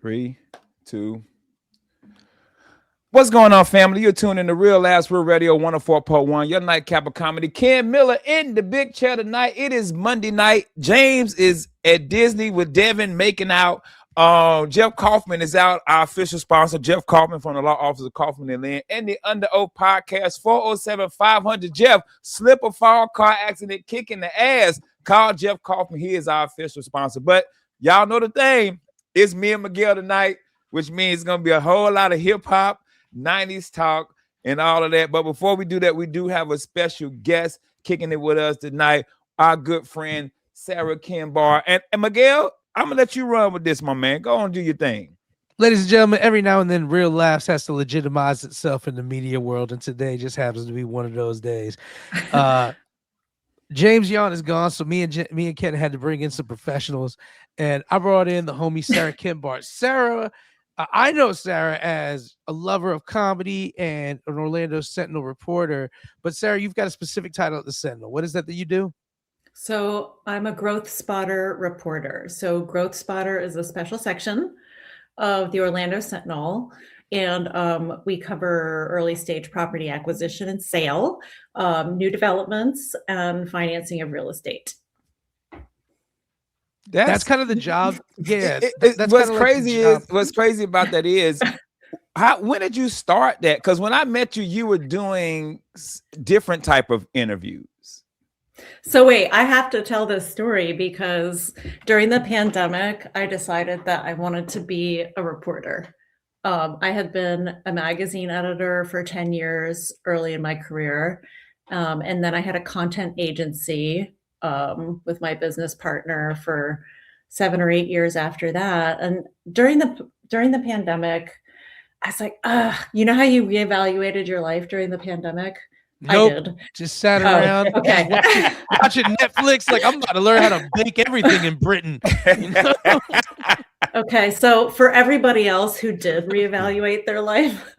3, 2. What's going on, family? You're tuning in to Real Last Real Radio 104.1, your nightcap of comedy. Ken Miller in the big chair tonight. It is Monday night. James is at Disney with Devin making out. Jeff Kaufman is out, our official sponsor. Jeff Kaufman from the law office of Kaufman and Lynn. And the Under Oath podcast, 407-500. Jeff, slip or fall, car accident, kicking the ass. Call Jeff Kaufman. He is our official sponsor. But y'all know the thing. It's me and Miguel tonight, which means it's going to be a whole lot of hip-hop, 90s talk, and all of that. But before we do that, we do have a special guest kicking it with us tonight, our good friend, Sarah Kinbar. And Miguel, I'm going to let you run with this, my man. Go on and do your thing. Ladies and gentlemen, every now and then, Real Laughs has to legitimize itself in the media world, and today just happens to be one of those days. James Yon is gone, so me and Ken had to bring in some professionals, and I brought in the homie Sarah Kinbar. Sarah, I know Sarah as a lover of comedy and an Orlando Sentinel reporter, but Sarah, you've got a specific title at the Sentinel. What is that you do? So I'm a growth spotter reporter. So growth spotter is a special section of the Orlando Sentinel. And we cover early stage property acquisition and sale, new developments, and financing of real estate. That's kind of the job. Yeah. What's crazy about that is, when did you start that? Because when I met you, you were doing different type of interviews. So wait, I have to tell this story because during the pandemic, I decided that I wanted to be a reporter. I had been a magazine editor for 10 years early in my career. And then I had a content agency with my business partner for 7 or 8 years after that. And during the pandemic, I was like, you know how you reevaluated your life during the pandemic? Nope. I did. Just sat around watching Netflix. Like, I'm about to learn how to bake everything in Britain. You know? Okay, so for everybody else who did reevaluate their life,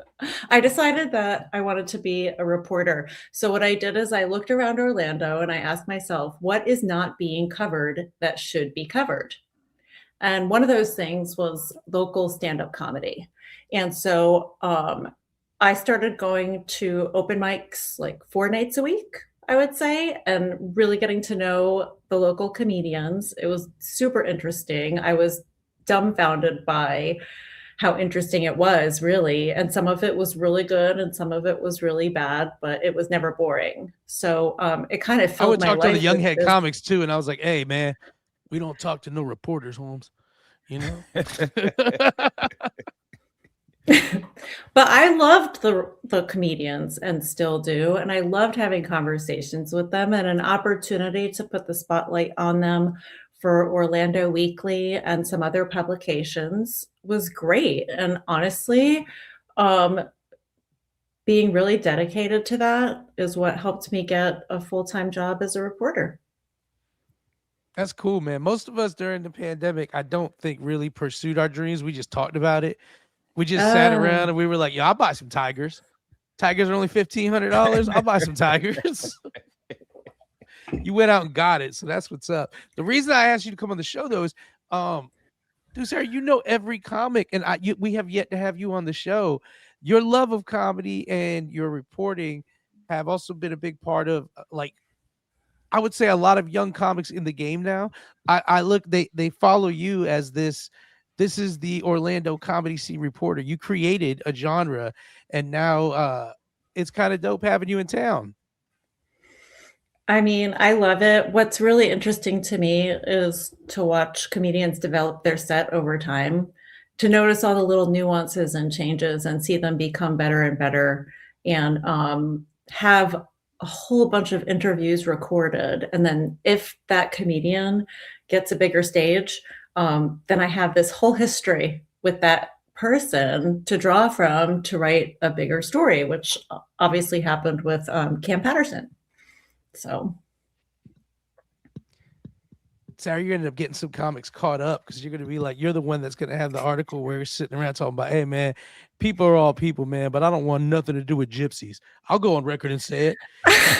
I decided that I wanted to be a reporter. So what I did is I looked around Orlando and I asked myself, what is not being covered that should be covered? And one of those things was local stand-up comedy. And so I started going to open mics like 4 nights a week, I would say, and really getting to know the local comedians. It was super interesting. I was dumbfounded by how interesting it was, really. And some of it was really good and some of it was really bad, but it was never boring. So it kind of filled my life. I would talk to the young head comics too, and I was like, hey, man, we don't talk to no reporters, Holmes. You know? But I loved the comedians and still do. And I loved having conversations with them, and an opportunity to put the spotlight on them for Orlando Weekly and some other publications was great. And honestly, being really dedicated to that is what helped me get a full-time job as a reporter. That's cool, man. Most of us during the pandemic, I don't think really pursued our dreams. We just talked about it. We just sat around and we were like, yo, I'll buy some tigers. Tigers are only $1,500. I'll buy some tigers. You went out and got it. So that's what's up. The reason I asked you to come on the show, though, is, dude, Sarah, you know every comic, and we have yet to have you on the show. Your love of comedy and your reporting have also been a big part of, like, I would say a lot of young comics in the game now. I look, they follow you as this is the Orlando comedy scene reporter. You created a genre, and now it's kind of dope having you in town. I mean, I love it. What's really interesting to me is to watch comedians develop their set over time, to notice all the little nuances and changes and see them become better and better, and have a whole bunch of interviews recorded. And then if that comedian gets a bigger stage, then I have this whole history with that person to draw from to write a bigger story, which obviously happened with Cam Patterson. So, Sarah, you're going to end up getting some comics caught up because you're going to be like, you're the one that's going to have the article where you're sitting around talking about, hey, man, people are all people, man, but I don't want nothing to do with gypsies. I'll go on record and say it.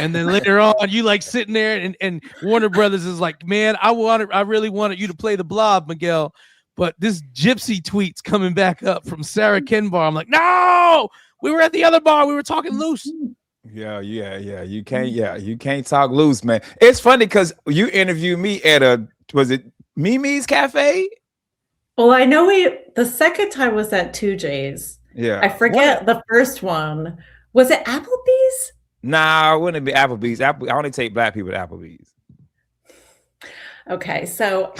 And then later on, you like sitting there and Warner Brothers is like, man, I really wanted you to play the Blob, Miguel, But this gypsy tweet's coming back up from Sarah Kinbar. I'm like, no, we were at the other bar. We were talking loose. Yeah. You can't talk loose, man. It's funny because you interviewed me at was it Mimi's Cafe? Well, I know the second time was at 2J's. Yeah. I forget the first one. Was it Applebee's? Nah, it wouldn't be Applebee's. I only take black people to Applebee's. Okay, so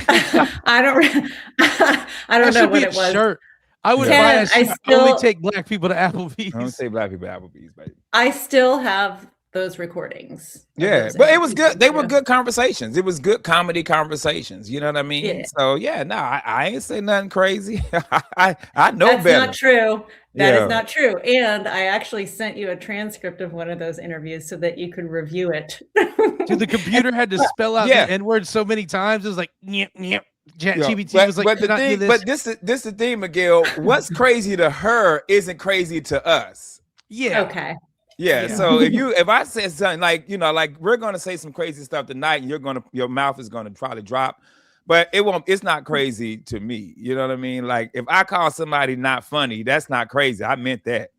I don't know what it was. Shirt. I would buy a shirt. Only take black people to Applebee's. I don't take black people to Applebee's, baby. I still have those recordings. Yeah, but it was good. They were good conversations. It was good comedy conversations. You know what I mean? Yeah. So yeah, no, I ain't say nothing crazy. I know That's better. not true. That is not true. And I actually sent you a transcript of one of those interviews so that you could review it. Dude, the computer had to spell out the N-word so many times. It was like, ChatGPT was like, but this is the thing, Miguel. What's crazy to her isn't crazy to us. Yeah. Okay. Yeah. So if I said something like, like we're gonna say some crazy stuff tonight, and your mouth is gonna probably drop. But it's not crazy to me. You know what I mean? Like if I call somebody not funny, that's not crazy. I meant that.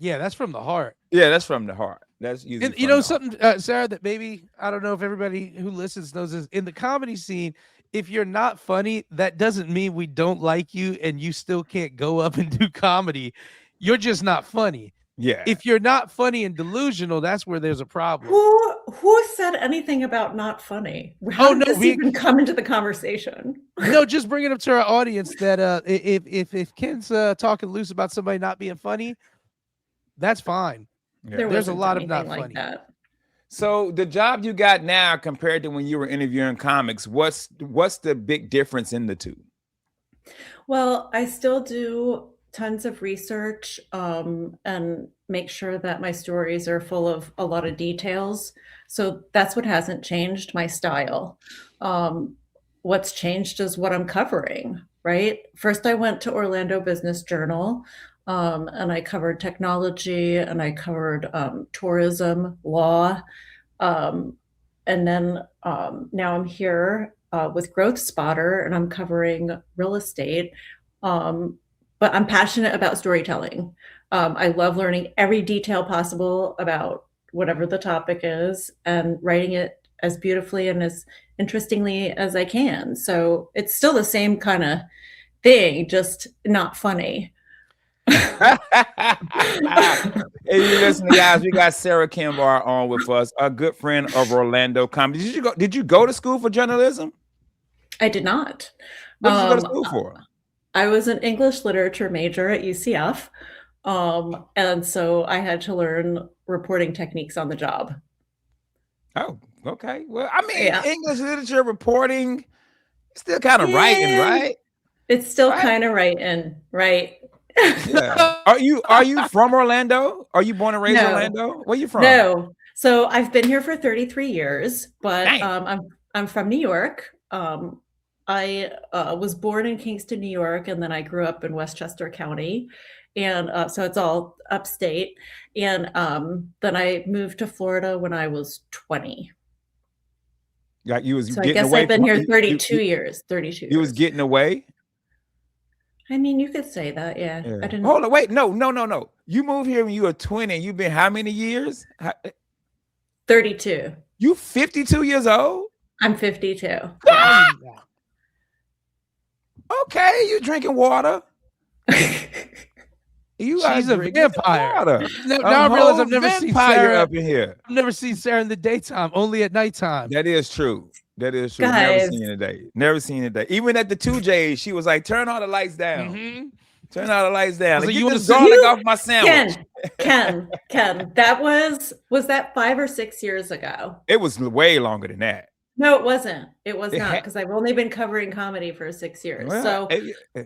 Yeah, that's from the heart. Yeah, that's from the heart. That's usually something, Sarah, that maybe, I don't know if everybody who listens knows this. In the comedy scene, if you're not funny, that doesn't mean we don't like you and you still can't go up and do comedy. You're just not funny. Yeah. If you're not funny and delusional, that's where there's a problem. Who said anything about not funny? How did this even come into the conversation? No, just bringing up to our audience that if Ken's talking loose about somebody not being funny, that's fine. Yeah. There's a lot of not like funny. That. So the job you got now compared to when you were interviewing comics, what's the big difference in the two? Well, I still do tons of research and make sure that my stories are full of a lot of details. So that's what hasn't changed, my style. What's changed is what I'm covering, right? First, I went to Orlando Business Journal and I covered technology and I covered tourism, law. And then now I'm here with Growth Spotter and I'm covering real estate. But I'm passionate about storytelling. I love learning every detail possible about whatever the topic is and writing it as beautifully and as interestingly as I can. So it's still the same kind of thing, just not funny. Hey, you listen, guys, we got Sarah Kinbar on with us, a good friend of Orlando Comedy. Did you go to school for journalism? I did not. What did you go to school for? I was an English literature major at UCF. And so I had to learn reporting techniques on the job. Oh, okay. Well, I mean, English literature reporting, still kind of writing, right? It's still kind of writing, right? Yeah. Are you from Orlando? Are you born and raised in Orlando? Where are you from? No. So I've been here for 33 years, but I'm from New York. I was born in Kingston, New York, and then I grew up in Westchester County. And so it's all upstate. And then I moved to Florida when I was 20. Yeah, you was so getting I guess away I've been here 32 years. 32 years. You was getting away? I mean, you could say that, yeah. I didn't. Hold on, wait, no. You moved here when you were 20. And you've been how many years? 32. You 52 years old? I'm 52. Ah! Okay, you drinking water. She's a vampire. Now I realize I've never seen Sarah up in here. I've never seen Sarah in the daytime, only at nighttime. That is true. Guys. Never seen it today. Even at the 2J's, she was like, turn all the lights down. Mm-hmm. Turn all the lights down. So like, you get this garlic off my sandwich. Ken, that was that 5 or 6 years ago? It was way longer than that. No, it wasn't. It was not, because I've only been covering comedy for 6 years. Well,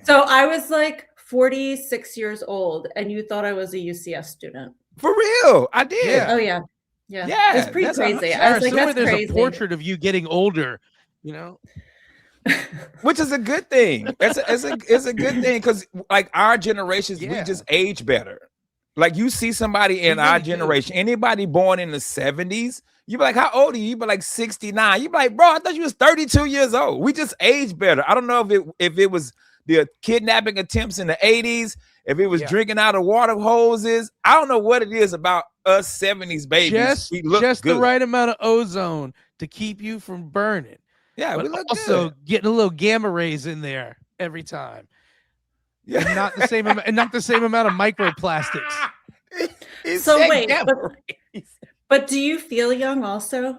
so I was like 46 years old, and you thought I was a UCF student. For real, I did. Yeah. Oh yeah. Yeah, it's pretty crazy. I was like, that's there's crazy. a portrait of you getting older, you know, which is a good thing. It's a good thing because like our generations, we just age better. Like you see somebody in our generation, anybody born in the 70s, you be like, how old are you? You be like 69. You be like, bro, I thought you was 32 years old. We just age better. I don't know if it was the kidnapping attempts in the 80s, if it was Yeah. drinking out of water hoses, I don't know what it is about us 70s babies. We look Just good. the right amount of ozone to keep you from burning. Yeah, But we look also good. getting a little gamma rays in there every time. Yeah. And not the same amount of microplastics. It's So that wait, gamma rays. but do you feel young also?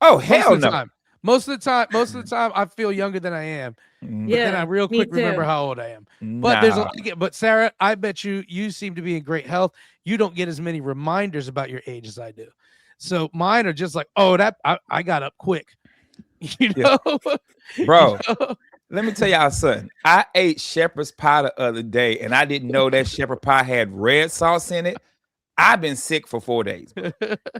Oh, Most hell of the no. time. Most of the time I feel younger than I am. But then I real me quick remember too. how old I am. But Nah. but Sarah, I bet you seem to be in great health. You don't get as many reminders about your age as I do. So mine are just like, oh, that I got up quick. You Yeah. know? Bro, You know? let me tell y'all something. I ate shepherd's pie the other day, and I didn't know that shepherd pie had red sauce in it. I've been sick for 4 days, bro.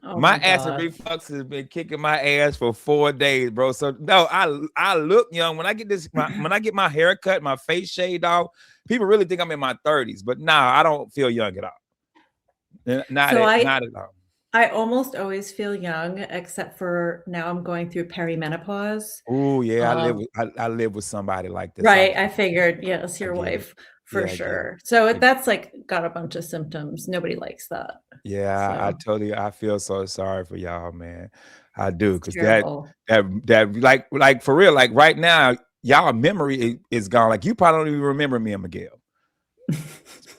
Oh My my acid God. reflux has been kicking my ass for 4 days, bro. So no, I look young when I get when I get my hair cut, my face shaved off. People really think I'm in my 30s, but nah, I don't feel young at all. Not So at all. I almost always feel young, except for now I'm going through perimenopause. Oh yeah, Um, I live with somebody like this. right. I figured, yes, I your get it. wife for Yeah, I get it. sure. So I get that's like got a bunch of symptoms. Nobody likes that. Yeah, So I feel so sorry for y'all, man. I do, it's because terrible. that like for real, like right now, y'all memory is gone. Like you probably don't even remember me and Miguel.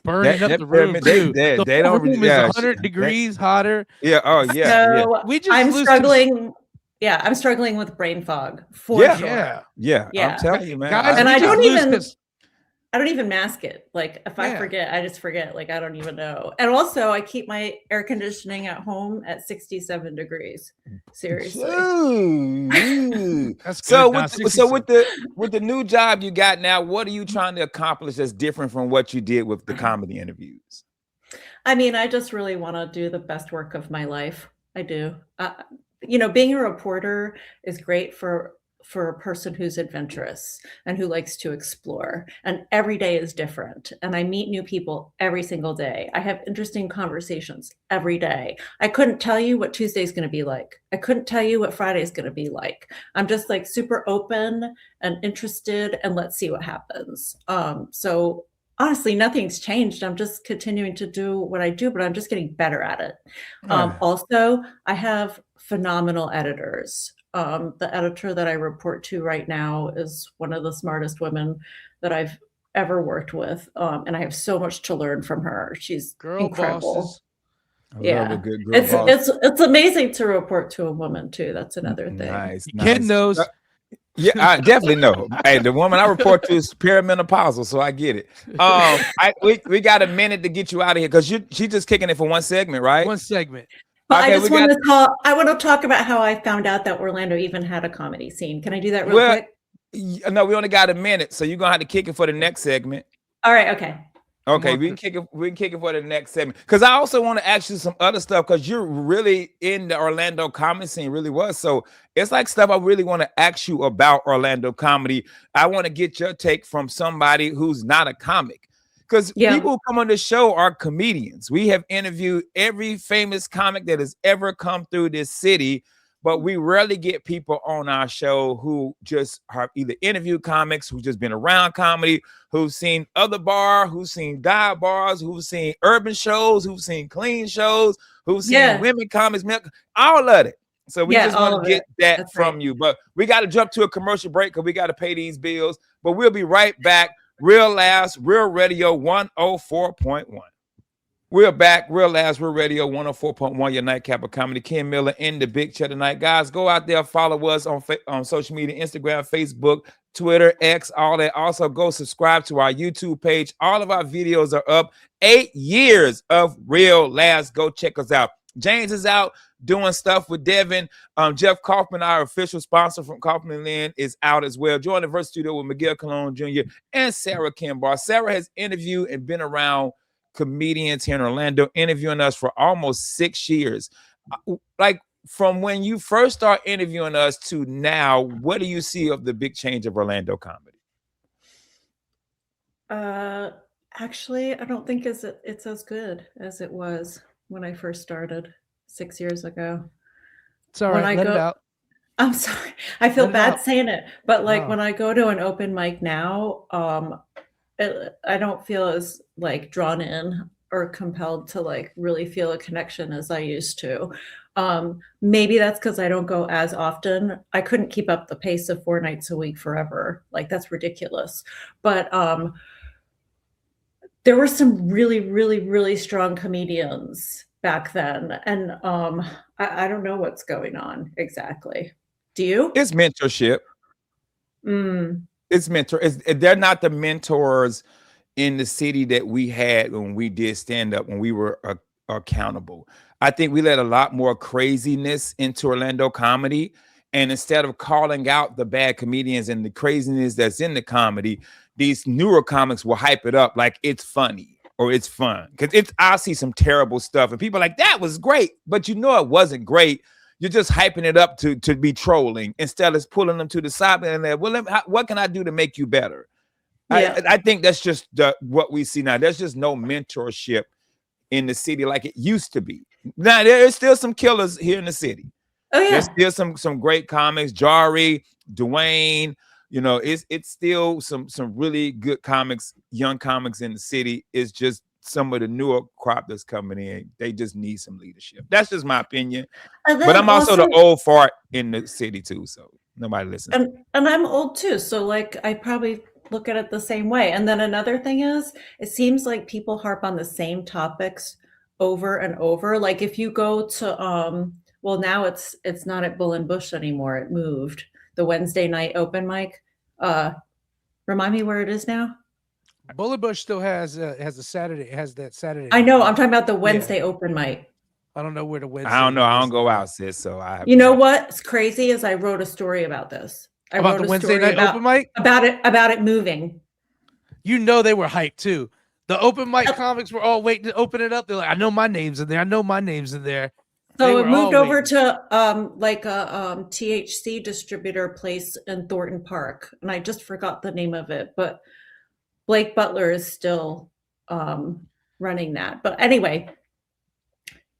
Burning up the room too. The They whole don't room is yeah, 100 degrees hotter. yeah, oh yeah, yeah. So We just I'm lose struggling. Yeah, I'm struggling with brain fog for Yeah. sure. Yeah, I'm Yeah. telling you, man. Guys, And we I just don't lose even this. I don't even mask it. Like if I Yeah. forget, I just forget. Like I don't even know. And also I keep my air conditioning at home at 67 degrees. Seriously. Ooh. That's So good. Nah, with 67. the new job you got now, what are you trying to accomplish that's different from what you did with the comedy interviews? I mean, I just really want to do the best work of my life. I do. You know, being a reporter is great for a person who's adventurous and who likes to explore. And every day is different. And I meet new people every single day. I have interesting conversations every day. I couldn't tell you what Tuesday's going to be like. I couldn't tell you what Friday's going to be like. I'm just like super open and interested, and let's see what happens. So honestly, nothing's changed. I'm just continuing to do what I do, but I'm just getting better at it. Also, I have phenomenal editors. The editor that I report to right now is one of the smartest women that I've ever worked with. And I have so much to learn from her. She's Girl incredible. bosses. I love a Yeah. good girl boss. It's amazing to report to a woman too. That's another thing. Nice, Ken nice. knows. Yeah, I definitely know. Hey, the woman I report to is perimenopausal, so I get it. We got a minute to get you out of here because she's just kicking it for one segment, right? One segment. But Okay, I just want to talk. I want to talk about how I found out that Orlando even had a comedy scene. Can I do that real quick? No, we only got a minute, so you're gonna have to kick it for the next segment. All right. Okay. Okay, we can kick it for the next segment. Because I also want to ask you some other stuff because you're really in the Orlando comedy scene, really was. So it's like stuff I really want to ask you about Orlando comedy. I want to get your take from somebody who's not a comic. Because people who come on the show are comedians. We have interviewed every famous comic that has ever come through this city, but we rarely get people on our show who just have either interviewed comics, who've just been around comedy, who've seen other bars, who've seen dive bars, who've seen urban shows, who've seen clean shows, who've seen women comics, all of it. So we just want to get that from you. But we got to jump to a commercial break because we got to pay these bills. But we'll be right back. Real Last, Real Radio 104.1. We're back. Real Last, Real Radio 104.1, your nightcap of comedy. Ken Miller in the big chair tonight. Guys, go out there, follow us on social media, Instagram, Facebook, Twitter, X, all that. Also, go subscribe to our YouTube page. All of our videos are up. 8 years of Real Last. Go check us out. James is out doing stuff with Devin. Jeff Kaufman, our official sponsor from Kaufman Lynn, is out as well. Join the Verse Studio with Miguel Colon Jr. and Sarah Kinbar. Sarah has interviewed and been around comedians here in Orlando, interviewing us for almost 6 years. Like from when you first start interviewing us to now, what do you see of the big change of Orlando comedy? Actually, I don't think it's as good as it was when I first started 6 years ago. It's all right. Let it out. I'm sorry. I feel Let it bad out. saying it, but like No. when I go to an open mic now, I don't feel as like drawn in or compelled to like really feel a connection as I used to. Maybe that's because I don't go as often. I couldn't keep up the pace of 4 nights a week forever. Like that's ridiculous. But there were some really, really, really strong comedians back then, and I don't know what's going on exactly. Do you? It's mentorship. Mm. It's they're not the mentors in the city that we had when we did stand up, when we were accountable. I think we let a lot more craziness into Orlando comedy. And instead of calling out the bad comedians and the craziness that's in the comedy, these newer comics will hype it up like it's funny or it's fun. Because I see some terrible stuff and people are like, that was great. But you know it wasn't great. You're just hyping it up to be trolling instead of pulling them to the side and they're, well, what can I do to make you better? Yeah. I think that's just what we see now. There's just no mentorship in the city like it used to be. Now there's still some killers here in the city. Oh There's yeah. still some great comics. Jari, Dwayne, it's still some really good comics, young comics in the city. It's just some of the newer crop that's coming in. They just need some leadership. That's just my opinion. And But then I'm also the also, old fart in the city too, so nobody listens. and I'm old too, so like I probably look at it the same way. And then another thing is, it seems like people harp on the same topics over and over. Like if you go to well now it's not at Bull and Bush anymore. It moved. The Wednesday night open mic. Remind me where it is now? Bullet still has a Saturday. It has that Saturday. I know. I'm talking about the Wednesday open mic. I don't know where the Wednesday. I don't know. I is don't go out, sis. So You know what's crazy is I wrote a story about this. I about wrote the a Wednesday story night open mic about it moving. You know they were hyped too. The open mic comics were all waiting to open it up. They're like, I know my name's in there. I know my name's in there. So it moved over to like a THC distributor place in Thornton Park, and I just forgot the name of it, but Blake Butler is still running that. But anyway,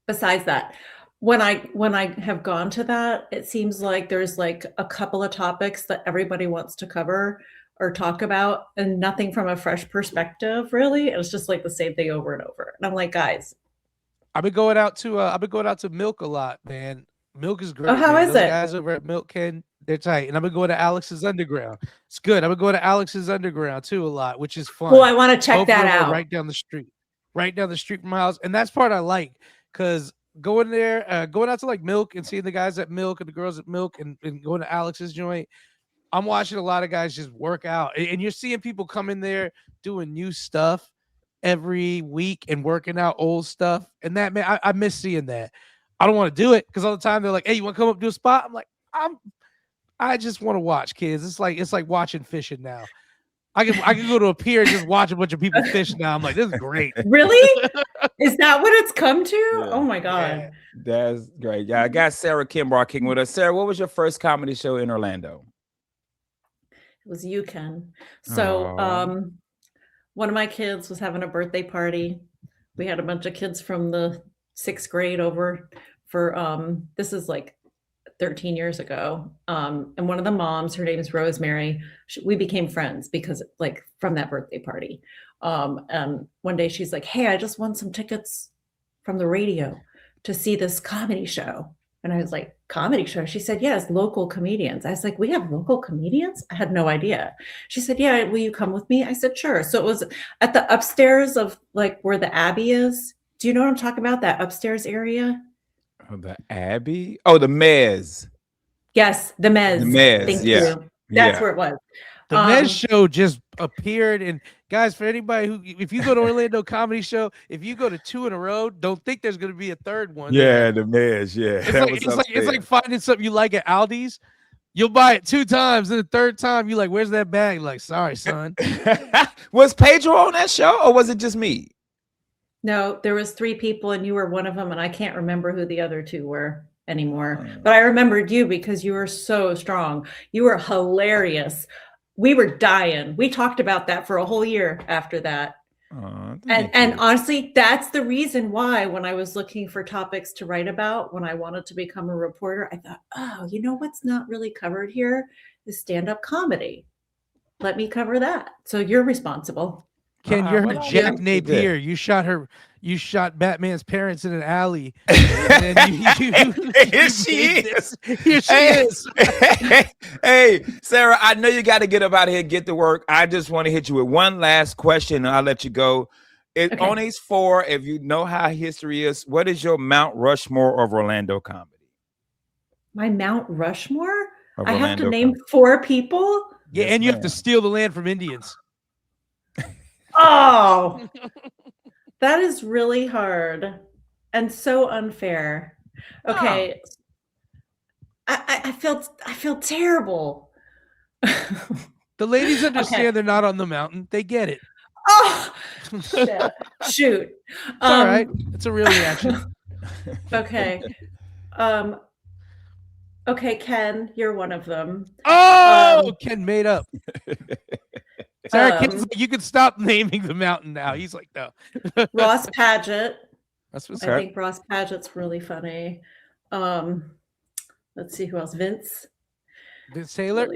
besides that, when I have gone to that, it seems like there's like a couple of topics that everybody wants to cover or talk about, and nothing from a fresh perspective. Really, it's just like the same thing over and over. And I'm like, guys, I've been going out to Milk a lot, man. Milk is great. Oh, how man. is Those it? guys over at Milk they're tight. And I've been going to Alex's Underground. It's good. I've been going to Alex's Underground too a lot, which is fun. Well, I want to check Both that of them are out. right down the street from my house. And that's part I like, because going there, going out to like Milk and seeing the guys at Milk and the girls at Milk and going to Alex's joint, I'm watching a lot of guys just work out. And you're seeing people come in there doing new stuff every week and working out old stuff. And that, man, I miss seeing that. I don't want to do it because all the time they're like, hey, you want to come up and do a spot? I'm like, I just want to watch, kids. It's like watching fishing now. I can go to a pier and just watch a bunch of people fish now. I'm like, this is great. Really? Is that what it's come to? Yeah. Oh my God. Yeah. That's great. Yeah, I got Sarah Kinbar kicking with us. Sarah, what was your first comedy show in Orlando? It was UConn. So one of my kids was having a birthday party. We had a bunch of kids from the 6th grade over for this is like 13 years ago. And one of the moms, her name is Rosemary, we became friends because like from that birthday party. And one day she's like, hey, I just won some tickets from the radio to see this comedy show. And I was like, comedy show? She said, yes, local comedians. I was like, we have local comedians? I had no idea. She said, yeah, will you come with me? I said, sure. So it was at the upstairs of like where the Abbey is. Do you know what I'm talking about? That upstairs area? Oh, the Abbey? Oh, the Mez. Yes, the Mez. The Mez, Thank yeah. you. That's where it was. The Mez show just appeared. And guys, for anybody who, if you go to Orlando Comedy Show, if you go to 2 in a row, don't think there's going to be a third one. Yeah, the Mez. Yeah, it's like finding something you like at Aldi's. You'll buy it 2 times, and the third time you like, where's that bag? You're like, sorry, son. Was Pedro on that show, or was it just me? No, there was 3 people, and you were one of them, and I can't remember who the other 2 were anymore. But I remembered you because you were so strong. You were hilarious. We were dying. We talked about that for a whole year after that. And honestly, that's the reason why when I was looking for topics to write about, when I wanted to become a reporter, I thought, oh, you know what's not really covered here is stand-up comedy. Let me cover that. So you're responsible. Ken, you're her Jack Napier. You shot Batman's parents in an alley. And then Here she is. Hey, Sarah, I know you got to get up out of here and get to work. I just want to hit you with one last question, and I'll let you go. On these 4, if you know how history is, what is your Mount Rushmore of Orlando comedy? My Mount Rushmore? I have to name 4 people? Yeah, yes, and you have to steal the land from Indians. Oh, that is really hard and so unfair. Okay. Oh. I feel terrible. The ladies understand they're not on the mountain. They get it. Oh, shit. Shoot. It's all right. It's a real reaction. Okay. Okay, Ken, you're one of them. Oh, Ken made up. Sarah Kinbar, you can stop naming the mountain now. He's like, no. Ross Padgett. That's what's I think Ross Padgett's really funny. Let's see who else. Vince Taylor.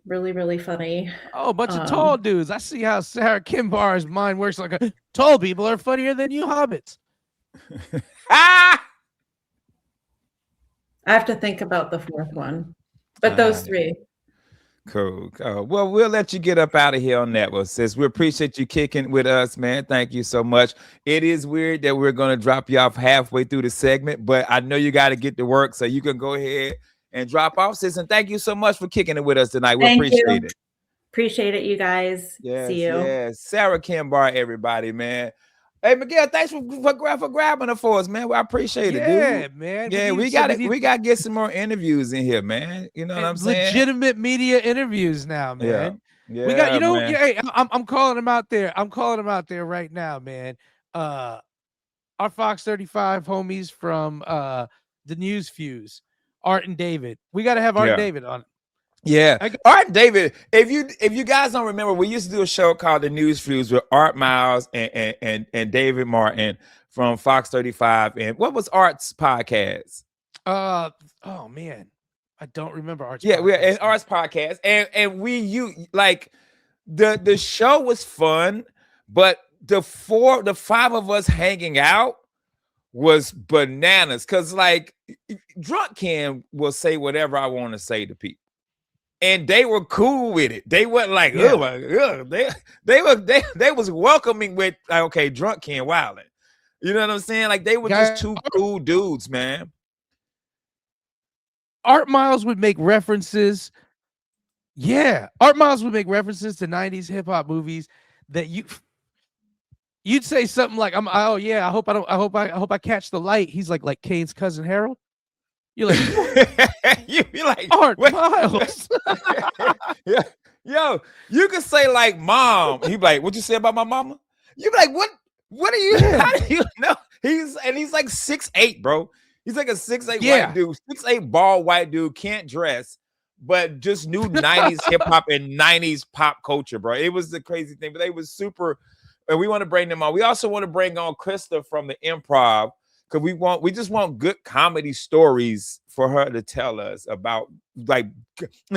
Really funny. Oh, a bunch of tall dudes. I see how Sarah Kinbar's mind works. Like tall people are funnier than you hobbits. I have to think about the 4th one, but those 3. Cool. Well, we'll let you get up out of here on that one, sis. We appreciate you kicking with us, man. Thank you so much. It is weird that we're going to drop you off halfway through the segment, but I know you got to get to work, so you can go ahead and drop off, sis. And thank you so much for kicking it with us tonight. We appreciate it. Appreciate it, you guys. Yes, see you. Yes. Sarah Kinbar, everybody, man. Hey, Miguel, thanks for grabbing it for us, man. Well, I appreciate it, dude. Yeah, man. Yeah, we got to get some more interviews in here, man. You know what I'm saying? Legitimate media interviews now, man. Yeah, we got, hey, I'm calling them out there. I'm calling them out there right now, man. Our Fox 35 homies from the News Fuse, Art and David. We got to have Art and David on. Yeah, Art and David. If you guys don't remember, we used to do a show called The News Fuse with Art Miles and David Martin from Fox 35. And what was Art's podcast? Oh man, I don't remember Art's. Yeah, we Art's podcast, and the show was fun, but the 5 of us hanging out was bananas. Cause like drunk Ken will say whatever I want to say to people. And they were cool with it. They weren't like, oh my God. They was welcoming with like, okay, drunk Ken wilding. You know what I'm saying? Like they were just 2 cool dudes, man. Art Miles would make references. Yeah, Art Miles would make references to 90s hip hop movies that you'd say something like, I hope I catch the light. He's like Kane's cousin Harold. You're like, you're like Art Miles. Yeah. Yo, you could say like mom. He'd be like, what you say about my mama? You'd be like, what are you? How do you know? He's like 6'8", bro. He's like a 6'8" white dude, 6'8" bald white dude, can't dress, but just knew 90s hip hop and 90s pop culture, bro. It was the crazy thing, but they was super. And we want to bring them on. We also want to bring on Krista from the Improv. Because we just want good comedy stories for her to tell us about, like,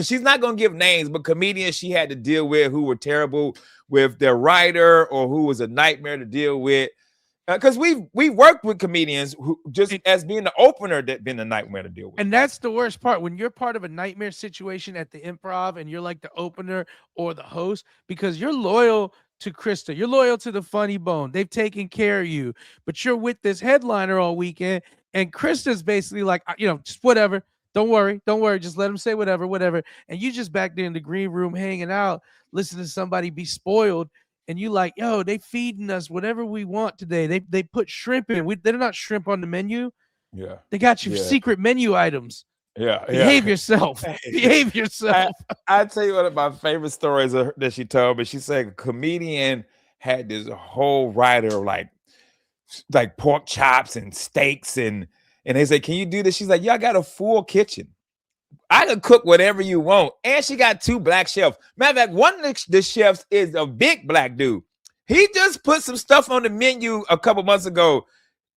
she's not gonna give names, but comedians she had to deal with who were terrible with their writer or who was a nightmare to deal with. Because we worked with comedians who just as being the opener that been a nightmare to deal with. And that's the worst part when you're part of a nightmare situation at the Improv and you're like the opener or the host, because you're loyal to Krista, you're loyal to the Funny Bone. They've taken care of you, but you're with this headliner all weekend, and Krista's basically like, just whatever. Don't worry. Just let him say whatever. And you just back there in the green room hanging out, listening to somebody be spoiled. And you like, yo, they feeding us whatever we want today. They put shrimp in. They're not shrimp on the menu. Yeah. They got you secret menu items. Yeah. Behave yourself. Behave yourself. I tell you one of my favorite stories that she told me. She said a comedian had this whole writer of like pork chops and steaks and they said, can you do this? She's like, yeah, I got a full kitchen. I can cook whatever you want. And she got 2 black chefs. Matter of fact, one of the chefs is a big black dude. He just put some stuff on the menu a couple months ago.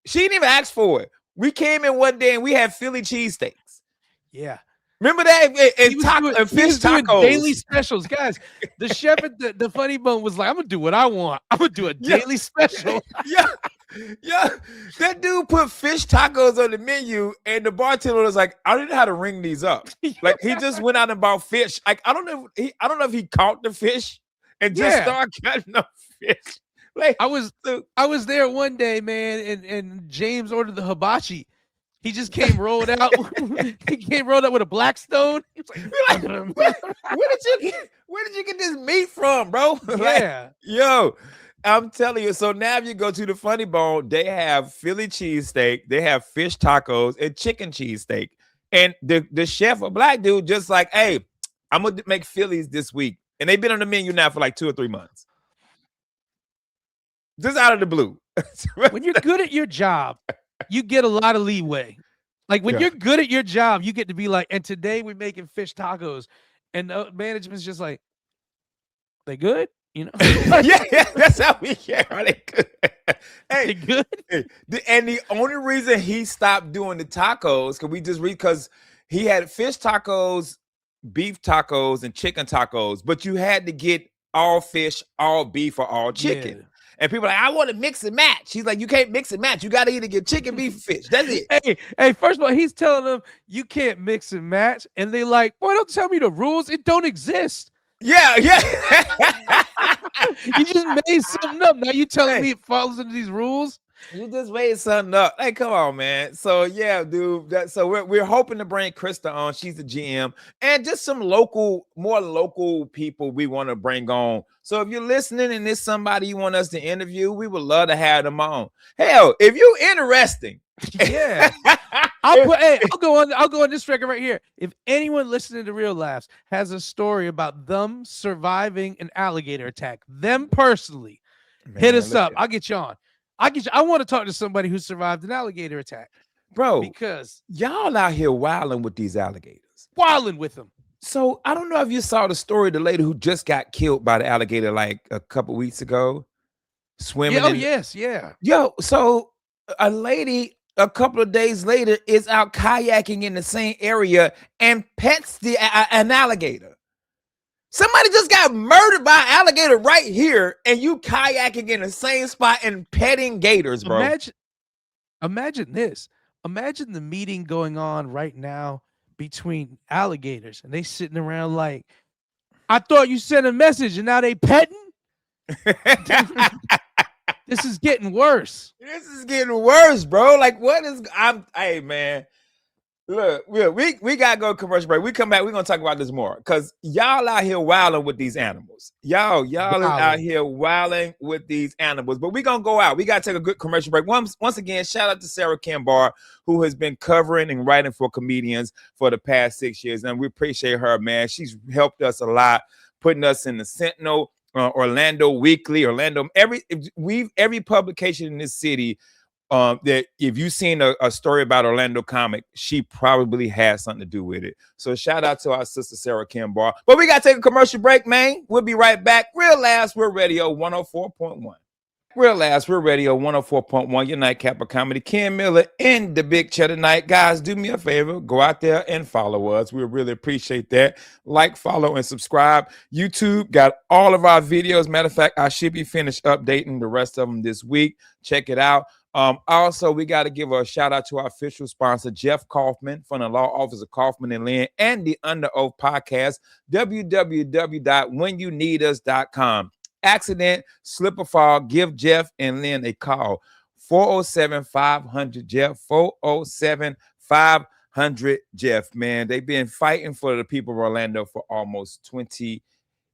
She didn't even ask for it. We came in one day and we had Philly cheesesteaks. Yeah. Remember that? And He was fish doing tacos. daily specials. Guys, the chef at the Funny Bone was like, I'm going to do what I want. I'm going to do a daily special. Yeah. That dude put fish tacos on the menu, and the bartender was like, I don't know how to ring these up. Like, he just went out and bought fish. Like, I don't know if he caught the fish and just started cutting up fish. Like, I was there one day, man, and James ordered the hibachi. He just came rolled out. He came rolled out with a Blackstone. He was like, where did you get this meat from, bro? Yeah. Like, yo, I'm telling you. So now if you go to the Funny Bone, they have Philly cheesesteak, they have fish tacos, and chicken cheesesteak. And the chef, a black dude, just like, hey, I'm gonna make Phillies this week. And they've been on the menu now for like 2 or 3 months. Just out of the blue. When you're good at your job, you get a lot of leeway. Like when you're good at your job, you get to be like, and today we're making fish tacos. And the management's just like, they good? You know? yeah, that's how we get. Are they good? Hey, they good? And the only reason he stopped doing the tacos, because he had fish tacos, beef tacos, and chicken tacos, but you had to get all fish, all beef, or all chicken. Yeah. And people are like, I want to mix and match. He's like, you can't mix and match. You got to either get chicken, beef, or fish. That's it. Hey, first of all, he's telling them you can't mix and match. And they like, boy, don't tell me the rules. It don't exist. Yeah. You just made something up. Now you telling me it follows into these rules? You just made something up. Hey, come on, man. So yeah, dude. So we're hoping to bring Krista on. She's the GM, and just some more local people we want to bring on. So if you're listening and there's somebody you want us to interview, we would love to have them on. Hell, if you're interesting, yeah. I'll go on this record right here. If anyone listening to Real Laughs has a story about them surviving an alligator attack, them personally, hit us up. I'll get you on. I want to talk to somebody who survived an alligator attack. Bro, because y'all out here wilding with these alligators. Wilding with them. So I don't know if you saw the story, the lady who just got killed by the alligator like a couple weeks ago, swimming. Yeah. Yo, so a lady a couple of days later is out kayaking in the same area and pets an alligator. Somebody just got murdered by an alligator right here, and you kayaking in the same spot and petting gators, bro. Imagine this. Imagine the meeting going on right now between alligators, and they sitting around like, I thought you sent a message, and now they petting? This is getting worse. This is getting worse, bro. Like, what is... Hey, man. Look, we got to go commercial break. We come back, we're going to talk about this more because y'all out here wilding with these animals. Y'all out here wilding with these animals. But we're going to go out. We got to take a good commercial break. Once again, shout out to Sarah Kinbar, who has been covering and writing for comedians for the past 6 years. And we appreciate her, man. She's helped us a lot, putting us in the Sentinel, Orlando Weekly, every publication in this city. That if you've seen a story about Orlando comic, she probably has something to do with it. So shout out to our sister Sarah Kinbar. But we got to take a commercial break, man. We'll be right back. Real Laughs, we're Radio 104.1. Real Laughs, we're Radio 104.1. Your nightcap of comedy. Ken Miller in the big chair tonight. Guys, do me a favor. Go out there and follow us. We really appreciate that. Like, follow, and subscribe. YouTube got all of our videos. Matter of fact, I should be finished updating the rest of them this week. Check it out. Also, we got to give a shout out to our official sponsor, Jeff Kaufman from the law office of Kaufman and Lynn and the Under Oath podcast, www.whenyouneedus.com. Accident, slip or fall, give Jeff and Lynn a call. 407-500-JEFF, 407-500-JEFF, man. They've been fighting for the people of Orlando for almost 20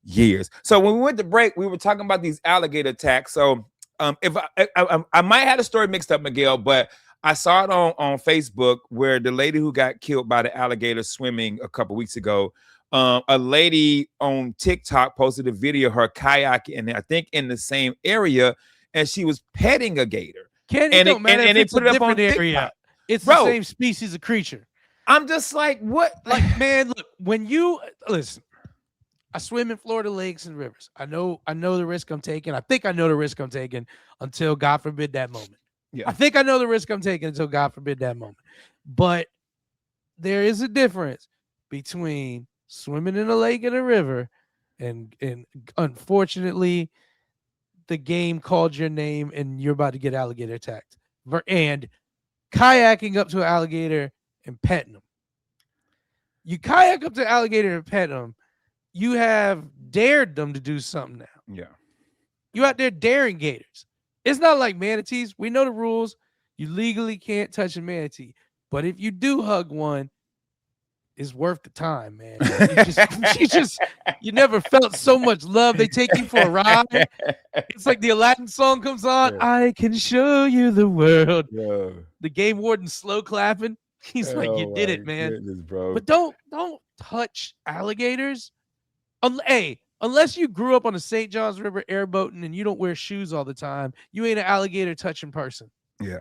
years. So when we went to break, we were talking about these alligator attacks. So if I might have the story mixed up, Miguel, but I saw it on Facebook where the lady who got killed by the alligator swimming a couple weeks ago, a lady on TikTok posted a video of her kayaking, and I think in the same area, and she was petting a gator. And they put it up on the area. It's the same species of creature. I'm just like, what? Like, man, look, when you listen, I swim in Florida lakes and rivers. I know the risk I'm taking. I think I know the risk I'm taking until God forbid that moment. Yeah. I think I know the risk I'm taking until God forbid that moment. But there is a difference between swimming in a lake and a river and unfortunately the game called your name and you're about to get alligator attacked. And kayaking up to an alligator and petting them. You kayak up to an alligator and pet them. You have dared them to do something now. Yeah. You out there daring gators. It's not like manatees. We know the rules. You legally can't touch a manatee. But if you do hug one, it's worth the time, man. You never felt so much love. They take you for a ride. It's like the Aladdin song comes on. Yeah. I can show you the world. Yeah. The game warden slow clapping. He's like, you did it, man. Goodness, bro. But don't touch alligators. Unless you grew up on the St. Johns River airboating and you don't wear shoes all the time, you ain't an alligator touching person. Yeah.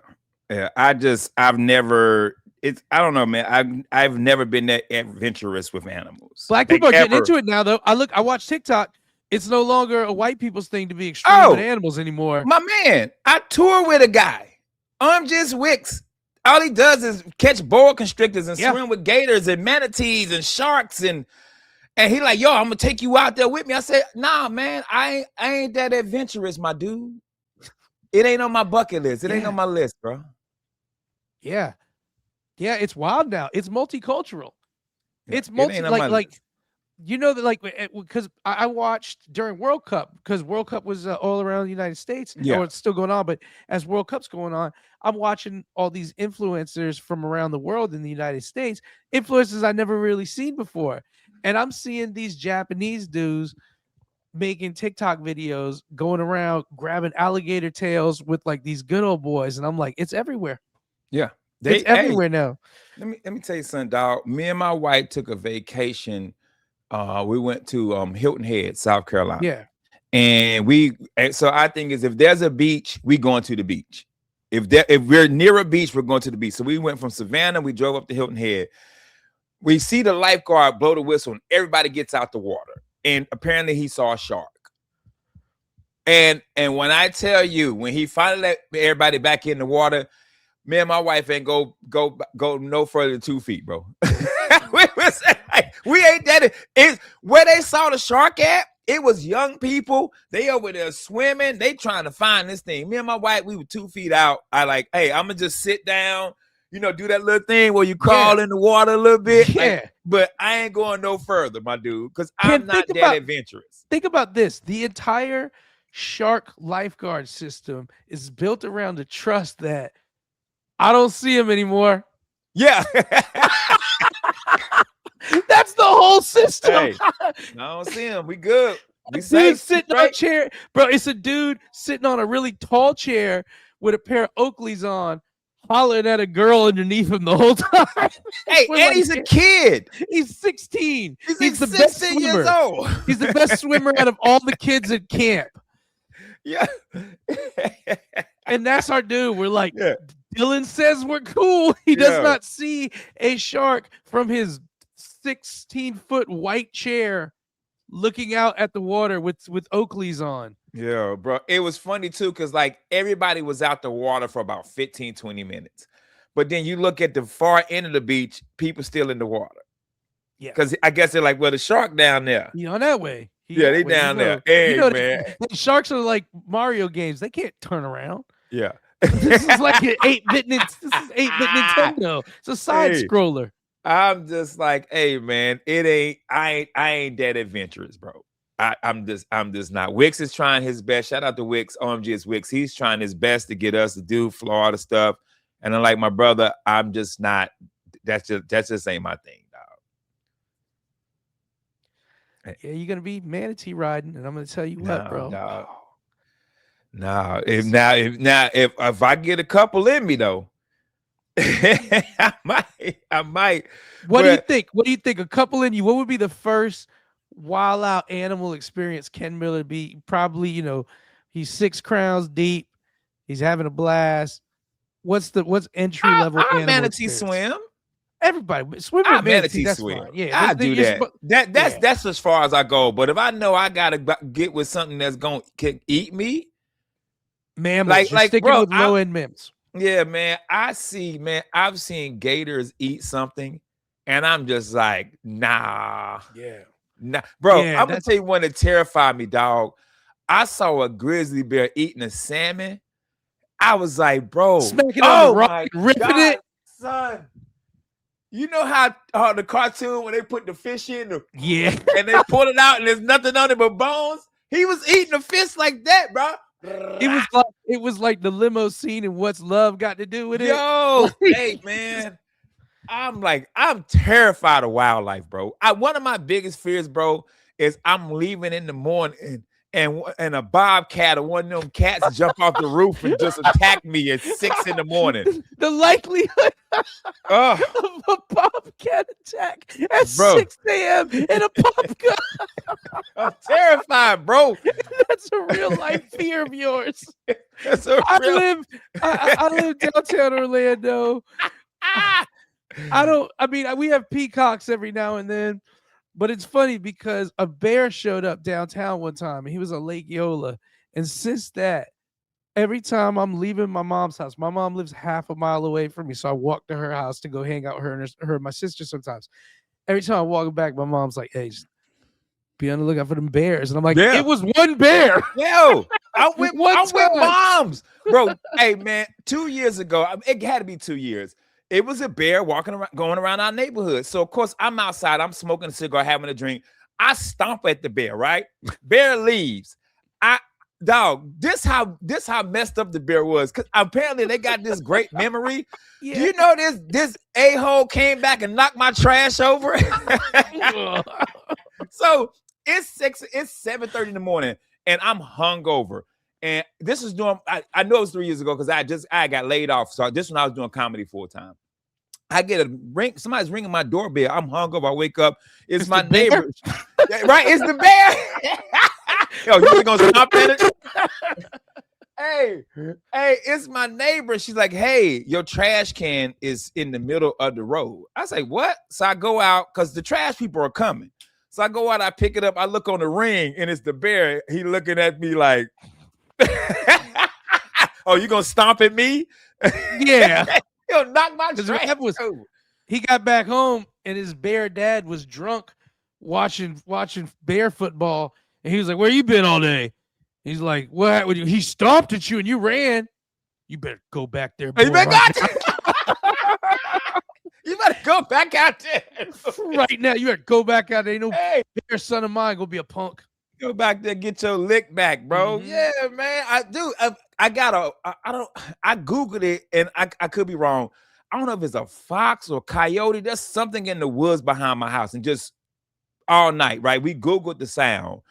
Yeah. I've never, I don't know, man. I've never been that adventurous with animals. Black people are getting into it now, though. I watch TikTok. It's no longer a white people's thing to be extreme with animals anymore. My man, I tour with a guy. Just Wicks. All he does is catch boa constrictors and swim with gators and manatees and sharks and he like, yo, I'm gonna take you out there with me. I said, nah, man, I ain't that adventurous, my dude. It ain't on my bucket list. It ain't on my list, bro. Yeah, it's wild now. It's multicultural. It's you know that, like, because I watched during World Cup, because World Cup was all around the United States. Yeah, it's still going on, but as World Cup's going on, I'm watching all these influencers from around the world in the United States, influencers I never really seen before, and I'm seeing these Japanese dudes making TikTok videos, going around grabbing alligator tails with like these good old boys, and I'm like, it's everywhere. Yeah, it's everywhere now. Let me tell you something, dog. Me and my wife took a vacation. We went to Hilton Head, South Carolina. Yeah. And so I think is if there's a beach, we going to the beach. If we're near a beach, we're going to the beach. So we went from Savannah, we drove up to Hilton Head. We see the lifeguard blow the whistle and everybody gets out the water. And apparently he saw a shark. And when I tell you, when he finally let everybody back in the water, me and my wife ain't go no further than 2 feet, bro. We ain't that. It's where they saw the shark at. It was young people. They over there swimming. They trying to find this thing. Me and my wife, we were 2 feet out. I like, hey, I'm gonna just sit down, do that little thing where you crawl in the water a little bit. Yeah. But I ain't going no further, my dude, because I'm not that adventurous. Think about this. The entire shark lifeguard system is built around the trust that I don't see him anymore. Yeah. That's the whole system. Hey, I don't see him. We good. We dude sitting on a chair. Bro, it's a dude sitting on a really tall chair with a pair of Oakleys on, hollering at a girl underneath him the whole time. Hey, and he's a kid. He's 16. He's the best 16 years old. He's the best swimmer out of all the kids at camp. Yeah. And that's our dude. We're like, Dylan says we're cool. He does not see a shark from his 16-foot white chair looking out at the water with Oakleys on. Yeah, bro. It was funny too, because like everybody was out the water for about 15, 20 minutes. But then you look at the far end of the beach, people still in the water. Yeah. Because I guess they're like, well, the shark down there. That way. They down there. Hey, man. The sharks are like Mario games. They can't turn around. Yeah. This is like an 8-bit Nintendo. It's a side scroller. I'm just like, hey, man, I ain't that adventurous, bro. I'm just not. Wicks is trying his best. Shout out to Wicks. OMG is Wicks. He's trying his best to get us to do Florida stuff. And unlike my brother, I'm just not. That just ain't my thing, dog. Yeah, you're gonna be manatee riding, and I'm gonna tell you what, bro. No. If I get a couple in me though, I might. What do you think? What do you think? A couple in you. What would be the first wild out animal experience Ken Miller be? Probably, he's 6 crowns deep. He's having a blast. What's entry level? I manatee swim. Everybody swimmer manatee. That's swim. fine. Yeah, I do that. That's as far as I go. But if I know I gotta get with something that's gonna eat me, mammals. You're sticking bro, with low end mammals. Yeah, man. I've seen gators eat something, and I'm just like, nah. Yeah. Nah. Bro, I'm gonna tell you one that terrified me, dog. I saw a grizzly bear eating a salmon. I was like, bro, smacking on the rock, ripping it. Son. You know how the cartoon when they put the fish in and they pull it out and there's nothing on it but bones? He was eating a fish like that, bro. It was like the limo scene and What's Love Got to Do with it. Yo, hey man. I'm terrified of wildlife, bro. One of my biggest fears, bro, is I'm leaving in the morning and a bobcat or one of them cats jump off the roof and just attack me at 6 in the morning. The likelihood of a bobcat attack at 6 a.m. in a bobcat. I'm terrified, bro. That's a real life fear of yours. I live downtown Orlando. We have peacocks every now and then, but it's funny because a bear showed up downtown one time and he was on Lake Yola. And since that, every time I'm leaving my mom's house, my mom lives half a mile away from me. So I walk to her house to go hang out with her and my sister sometimes. Every time I walk back, my mom's like, hey, just be on the lookout for them bears. And I'm like, it was one bear. Yo, I'm with moms. Bro, hey, man, 2 years ago, it had to be 2 years. It was a bear going around our neighborhood. So, of course, I'm outside. I'm smoking a cigar, having a drink. I stomp at the bear, right? Bear leaves. This how messed up the bear was. Because apparently they got this great memory. Yeah. Do you know this a-hole came back and knocked my trash over? So it's 7:30 in the morning, and I'm hungover. And this is doing, I know it was 3 years ago because I got laid off. So this when I was doing comedy full time. I get a ring, somebody's ringing my doorbell. I'm hungover. I wake up. It's my neighbor. Right? It's the bear. Yo, you really gonna stop at it? Hey, it's my neighbor. She's like, hey, your trash can is in the middle of the road. I say, what? So I go out because the trash people are coming. So I go out, I pick it up, I look on the ring, and it's the bear. He looking at me like, oh, you gonna stomp at me? Yeah. He'll knock my trash over. He got back home and his bear dad was drunk watching bear football. And he was like, where you been all day? He's like, what? He stomped at you and you ran. You better go back there. Boy, you better go back out there. Right now. You better go back out there. Ain't no bear son of mine gonna be a punk. Go back there, get your lick back, bro. Mm-hmm. Yeah, man. I do. I Googled it and I could be wrong. I don't know if it's a fox or coyote. There's something in the woods behind my house, and just all night, right? We Googled the sound.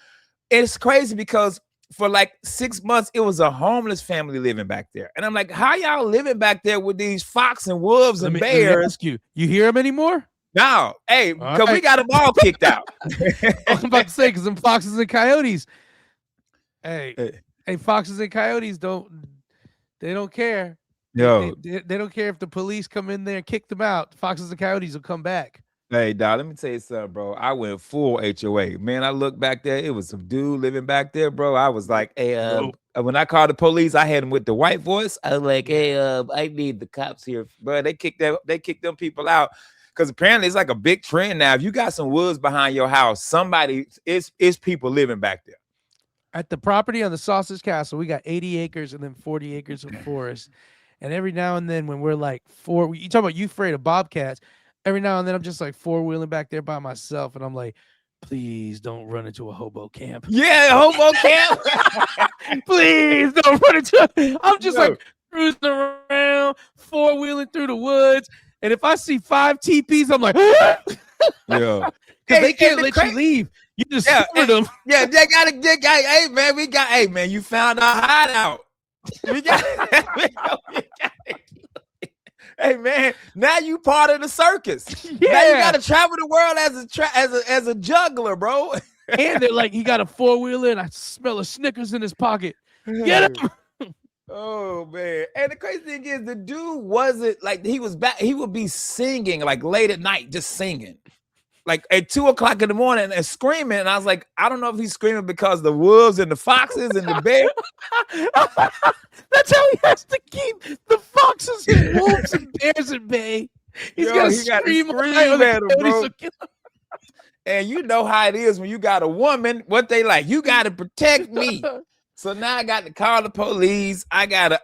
It's crazy because for like 6 months, it was a homeless family living back there. And I'm like, how y'all living back there with these fox and wolves and bears? Let me ask you hear them anymore? No. Hey, because we got them all kicked out. I'm about to say, because them foxes and coyotes. Hey, foxes and coyotes don't care. Yo, they don't care if the police come in there and kick them out. Foxes and coyotes will come back. Hey, dog, let me tell you something, bro. I went full HOA. Man, I looked back there. It was some dude living back there, bro. I was like, hey, when I called the police, I had him with the white voice. I was like, hey, I need the cops here. But they kicked them people out. Because apparently it's like a big trend now. If you got some woods behind your house, it's people living back there. At the property on the Sausage Castle, we got 80 acres and then 40 acres of forest. And every now and then when we're like you talk about you afraid of bobcats, every now and then I'm just like four-wheeling back there by myself. And I'm like, please don't run into a hobo camp. Yeah, hobo camp. Please don't run into I'm just like cruising around, four-wheeling through the woods. And if I see 5 teepees, I'm like, yeah. Because they can't let you leave. You just scare them. Yeah, they got. Hey man, you found our hideout. We got. Hey man, now you part of the circus. Yeah. Now you got to travel the world as a juggler, bro. And they're like, he got a four-wheeler, and I smell a Snickers in his pocket. Get him. Oh man. And the crazy thing is the dude wasn't like he was back, he would be singing like late at night, just singing. Like at 2:00 in the morning and screaming. And I was like, I don't know if he's screaming because the wolves and the foxes and the bear. That's how he has to keep the foxes and wolves and bears at bay. He's Yo, got he gotta scream all scream night or the at 'em, coyotes bro. will kill him. And you know how it is when you got a woman, what they like, you gotta protect me. So now I got to call the police. I had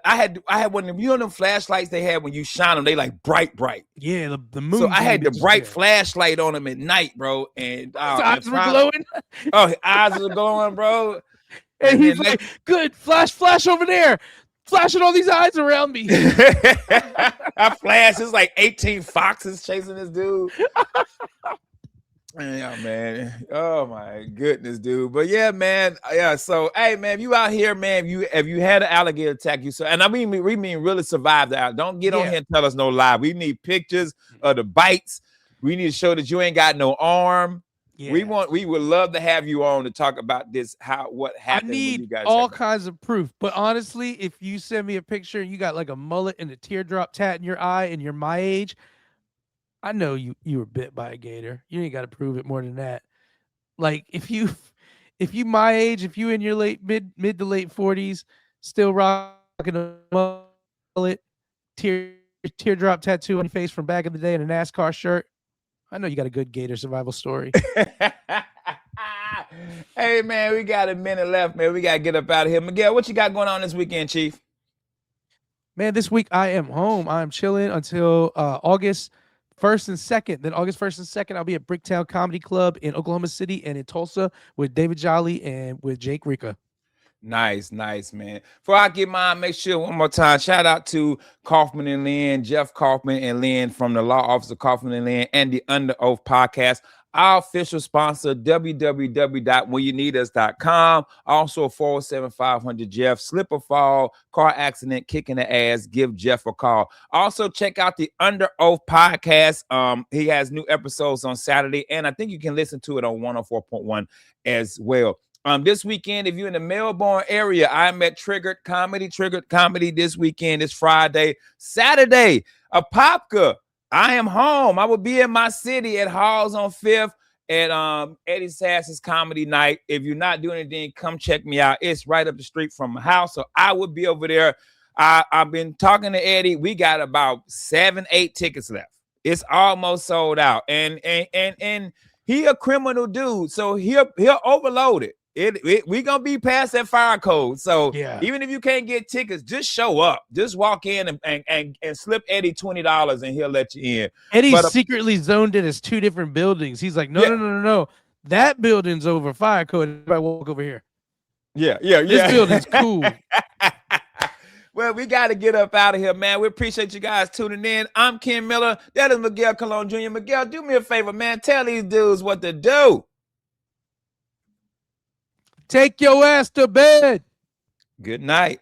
one of them, you know them flashlights they had when you shine them, they like bright. Yeah, the moon. So I had the beams, bright yeah. flashlight on him at night, bro. And His eyes were glowing. Oh, his eyes were glowing, bro. And he's like, good, flash over there. Flashing all these eyes around me. I flashed. It's like 18 foxes chasing this dude. Yeah, man. Oh my goodness, dude. But yeah, man. Yeah. So, hey, man, if you out here, man, if you had an alligator attack you, so, and I mean, we mean really survive that. Don't get on here and tell us no lie. We need pictures of the bites. We need to show that you ain't got no arm. Yeah. We would love to have you on to talk about this. What happened? I need when you guys all kinds of proof. But honestly, if you send me a picture and you got like a mullet and a teardrop tat in your eye and you're my age, I know you were bit by a gator. You ain't got to prove it more than that. Like if you my age, if you in your mid to late 40s, still rocking a mullet, teardrop tattoo on your face from back in the day in a NASCAR shirt, I know you got a good gator survival story. Hey man, we got a minute left, man. We gotta get up out of here. Miguel, what you got going on this weekend, Chief? Man, this week I am home. I'm chilling until August 1st and 2nd. Then August 1st and 2nd, I'll be at Bricktown Comedy Club in Oklahoma City and in Tulsa with David Jolly and with Jake Ricca. Nice, man. Before I get mine, make sure one more time, shout out to Kaufman and Lynn, Jeff Kaufman and Lynn from the Law Office of Kaufman and Lynn and the Under Oath podcast. Our official sponsor, www.whenyouneedus.com. Also, 407-500-JEFF. Slip or fall, car accident, kicking the ass, give Jeff a call. Also, check out the Under Oath podcast. He has new episodes on Saturday, and I think you can listen to it on 104.1 as well. This weekend, if you're in the Melbourne area, I'm at Triggered Comedy this weekend. It's Friday. Saturday, Apopka. I am home. I will be in my city at Halls on 5th at Eddie Sass's comedy night. If you're not doing anything, come check me out. It's right up the street from my house, so I will be over there. I've been talking to Eddie. We got about 7-8 tickets left. It's almost sold out, and he a criminal dude, so he'll overload it. We gonna be past that fire code. So even if you can't get tickets, just show up. Just walk in and slip Eddie $20 and he'll let you in. Eddie's secretly zoned it as 2 different buildings. He's like, no. That building's over fire code. Everybody walk over here. Yeah. This building's cool. Well, we got to get up out of here, man. We appreciate you guys tuning in. I'm Ken Miller. That is Miguel Colon Jr. Miguel, do me a favor, man. Tell these dudes what to do. Take your ass to bed. Good night.